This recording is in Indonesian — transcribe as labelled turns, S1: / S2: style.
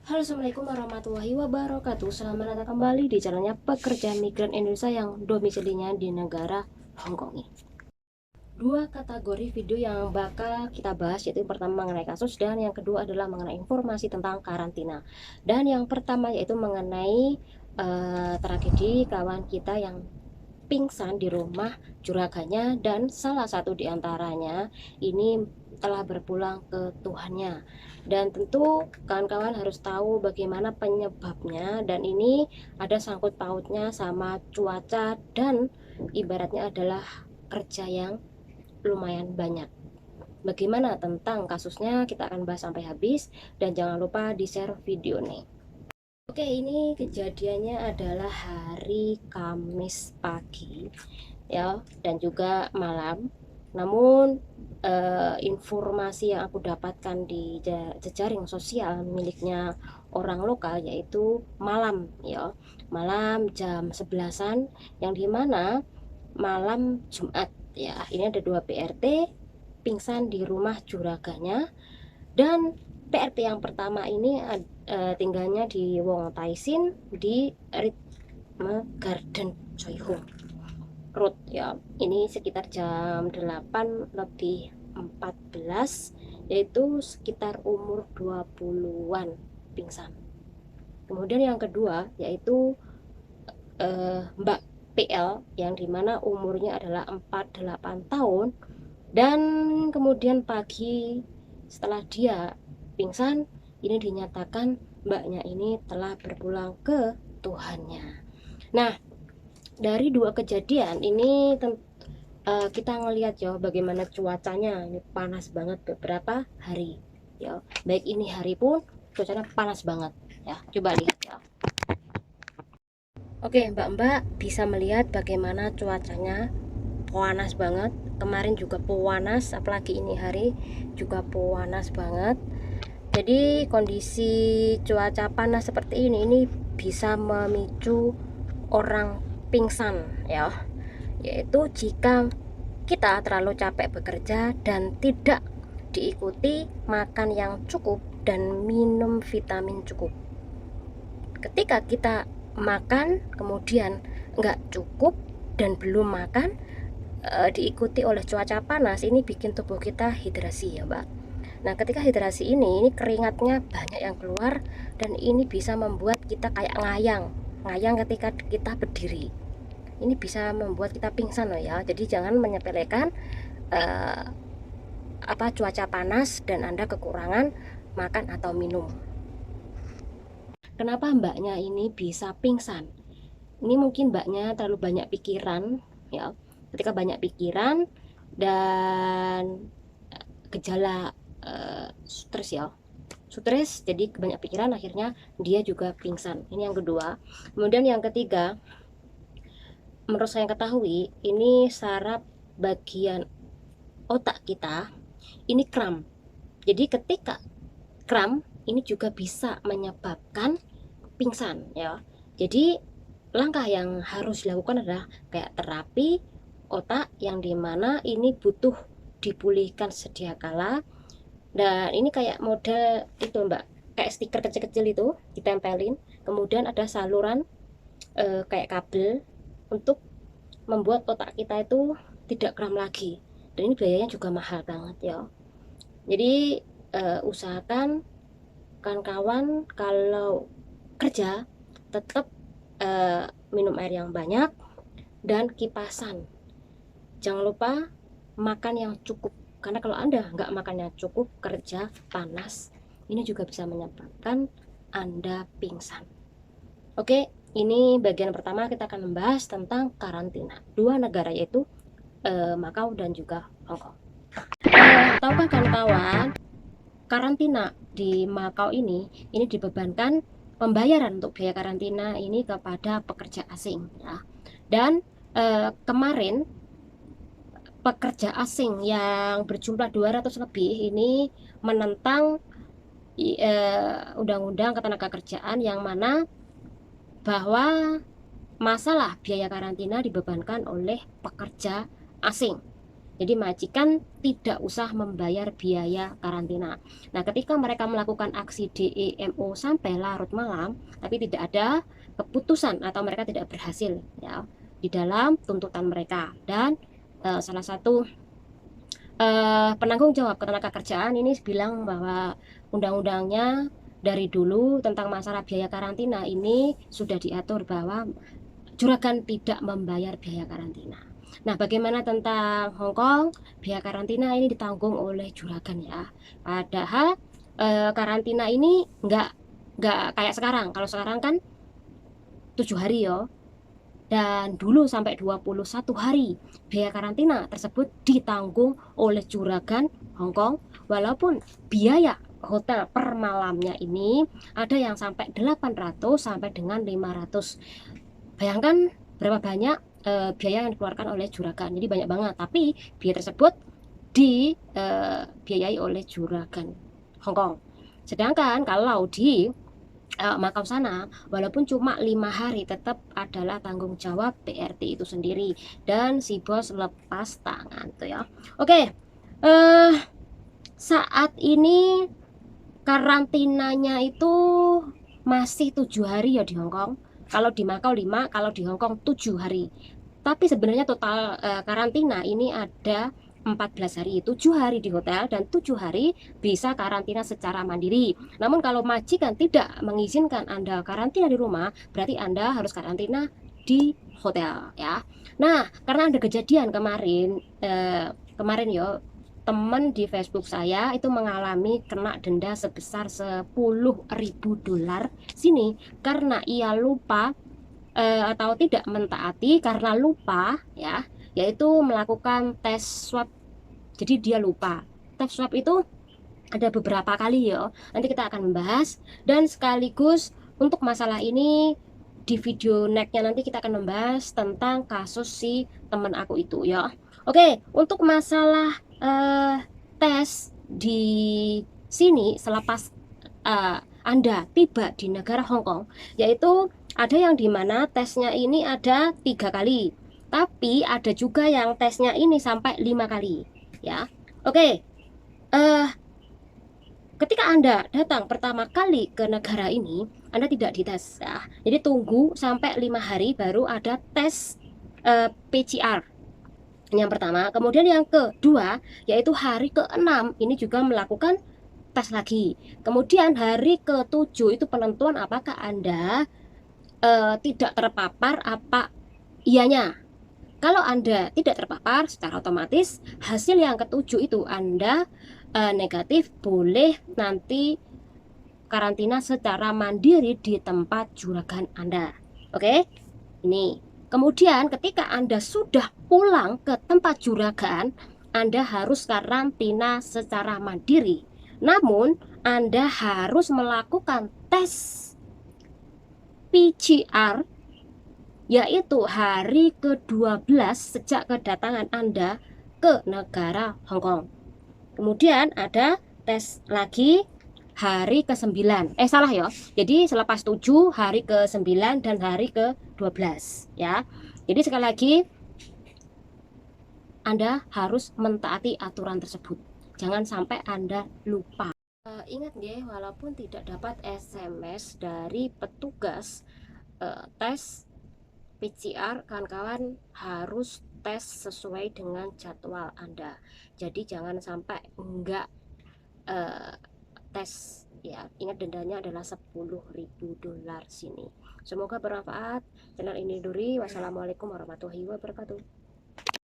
S1: Halo, assalamualaikum warahmatullahi wabarakatuh. Selamat datang kembali di channelnya Pekerja Migran Indonesia yang domisilinya di negara Hongkong ini. Dua kategori video yang bakal kita bahas, yaitu yang pertama mengenai kasus dan yang kedua adalah mengenai informasi tentang karantina. Dan yang pertama yaitu mengenai tragedi kawan kita yang pingsan di rumah juraganya, dan salah satu diantaranya ini telah berpulang ke Tuhannya. Dan tentu kawan-kawan harus tahu bagaimana penyebabnya, dan ini ada sangkut pautnya sama cuaca dan ibaratnya adalah kerja yang lumayan banyak. Bagaimana tentang kasusnya, kita akan bahas sampai habis, dan jangan lupa di share video nih. Oke, ini kejadiannya adalah hari Kamis pagi ya, dan juga malam. Namun informasi yang aku dapatkan di jejaring sosial miliknya orang lokal, yaitu malam ya, malam jam 11-an, yang dimana malam Jumat ya, ini ada dua PRT pingsan di rumah juraganya. Dan PRT yang pertama ini tinggalnya di Wong Tai Sin di Ritme Garden Choi Hung Road ya. Ini sekitar jam 8:14, yaitu sekitar umur 20-an pingsan. Kemudian yang kedua yaitu Mbak PL, yang dimana umurnya adalah 48 tahun. Dan kemudian pagi setelah dia pingsan, ini dinyatakan mbaknya ini telah berpulang ke Tuhannya. Nah, dari dua kejadian ini kita ngelihat ya bagaimana cuacanya. Ini panas banget beberapa hari ya, baik ini hari pun cuacanya panas banget ya. Coba lihat ya. Oke, mbak-mbak bisa melihat bagaimana cuacanya panas banget. Kemarin juga panas, apalagi ini hari juga panas banget. Jadi kondisi cuaca panas seperti ini bisa memicu orang pingsan ya, yaitu jika kita terlalu capek bekerja dan tidak diikuti makan yang cukup dan minum vitamin cukup. Ketika kita makan kemudian nggak cukup dan belum makan, diikuti oleh cuaca panas, ini bikin tubuh kita hidrasi ya mbak. Nah, ketika hidrasi ini keringatnya banyak yang keluar, dan ini bisa membuat kita kayak ngayang ketika kita berdiri. Ini bisa membuat kita pingsan loh ya. Jadi jangan menyepelekan cuaca panas dan Anda kekurangan makan atau minum. Kenapa mbaknya ini bisa pingsan? Ini mungkin mbaknya terlalu banyak pikiran ya. Ketika banyak pikiran dan gejala stres ya, stres, jadi banyak pikiran, akhirnya dia juga pingsan. Ini yang kedua. Kemudian yang ketiga, menurut saya ketahui, ini saraf bagian otak kita ini kram. Jadi ketika kram ini juga bisa menyebabkan pingsan ya. Jadi langkah yang harus dilakukan adalah kayak terapi otak, yang dimana ini butuh dipulihkan sedia kala. Dan ini kayak model itu mbak, kayak stiker kecil-kecil itu ditempelin, kemudian ada saluran kayak kabel untuk membuat otak kita itu tidak kram lagi. Dan ini biayanya juga mahal banget ya. Jadi usahakan kawan-kawan kalau kerja tetap minum air yang banyak dan kipasan. Jangan lupa makan yang cukup, karena kalau Anda nggak makan yang cukup, kerja panas, ini juga bisa menyebabkan Anda pingsan. Oke, ini bagian pertama. Kita akan membahas tentang karantina dua negara, yaitu Makau dan juga Hongkong. Tahukah kawan-kawan, karantina di Makau ini dibebankan pembayaran untuk biaya karantina ini kepada pekerja asing ya. Dan kemarin pekerja asing yang berjumlah 200 lebih ini menentang undang-undang ketenagakerjaan, yang mana bahwa masalah biaya karantina dibebankan oleh pekerja asing. Jadi majikan tidak usah membayar biaya karantina. Nah, ketika mereka melakukan aksi DEMO sampai larut malam, tapi tidak ada keputusan atau mereka tidak berhasil ya di dalam tuntutan mereka. Dan salah satu penanggung jawab ketenagakerjaan ini bilang bahwa undang-undangnya dari dulu tentang masalah biaya karantina ini sudah diatur bahwa juragan tidak membayar biaya karantina. Nah, bagaimana tentang Hong Kong? Biaya karantina ini ditanggung oleh juragan ya. Padahal karantina ini nggak kayak sekarang. Kalau sekarang kan 7 hari ya. Dan dulu sampai 21 hari biaya karantina tersebut ditanggung oleh juragan Hong Kong. Walaupun biaya hotel per malamnya ini ada yang sampai 800 sampai dengan 500. Bayangkan berapa banyak biaya yang dikeluarkan oleh juragan. Jadi banyak banget, tapi biaya tersebut dibiayai oleh juragan Hong Kong. Sedangkan kalau di Makau sana, walaupun cuma 5 hari, tetap adalah tanggung jawab PRT itu sendiri dan si bos lepas tangan tuh ya. Oke, saat ini karantinanya itu masih 7 hari ya di Hong Kong. Kalau di Makau 5, kalau di Hong Kong 7 hari. Tapi sebenarnya total karantina ini ada 14 hari, 7 hari di hotel dan 7 hari bisa karantina secara mandiri. Namun kalau majikan tidak mengizinkan Anda karantina di rumah, berarti Anda harus karantina di hotel ya. Nah, karena ada kejadian kemarin ya, teman di Facebook saya itu mengalami kena denda sebesar 10.000 dolar sini karena ia lupa atau tidak mentaati karena lupa ya, yaitu melakukan tes swab. Jadi dia lupa. Tes swab itu ada beberapa kali ya. Nanti kita akan membahas dan sekaligus untuk masalah ini di video nextnya nanti kita akan membahas tentang kasus si teman aku itu ya. Oke, untuk masalah tes di sini selepas Anda tiba di negara Hong Kong, yaitu ada yang dimana tesnya ini ada 3 kali, tapi ada juga yang tesnya ini sampai 5 kali ya. Oke, ketika Anda datang pertama kali ke negara ini, Anda tidak dites ya. Jadi tunggu sampai 5 hari baru ada tes PCR yang pertama. Kemudian yang kedua yaitu hari ke-6 ini juga melakukan tes lagi. Kemudian hari ke-7 itu penentuan apakah Anda tidak terpapar apa ianya. Kalau Anda tidak terpapar, secara otomatis hasil yang ke-7 itu Anda negatif, boleh nanti karantina secara mandiri di tempat juragan Anda. Oke? Ini. Kemudian ketika Anda sudah pulang ke tempat juragan, Anda harus karantina secara mandiri. Namun, Anda harus melakukan tes PCR yaitu hari ke-12 sejak kedatangan Anda ke negara Hong Kong. Kemudian ada tes lagi hari ke-9. Salah ya. Jadi selepas 7, hari ke-9 dan hari ke-12 ya. Jadi sekali lagi Anda harus mentaati aturan tersebut. Jangan sampai Anda lupa. Ingat ya, walaupun tidak dapat SMS dari petugas tes PCR, kawan-kawan harus tes sesuai dengan jadwal Anda. Jadi jangan sampai enggak tes ya. Ingat dendanya adalah 10.000 dolar sini. Semoga bermanfaat. Channel ini Duri. Wassalamualaikum warahmatullahi wabarakatuh.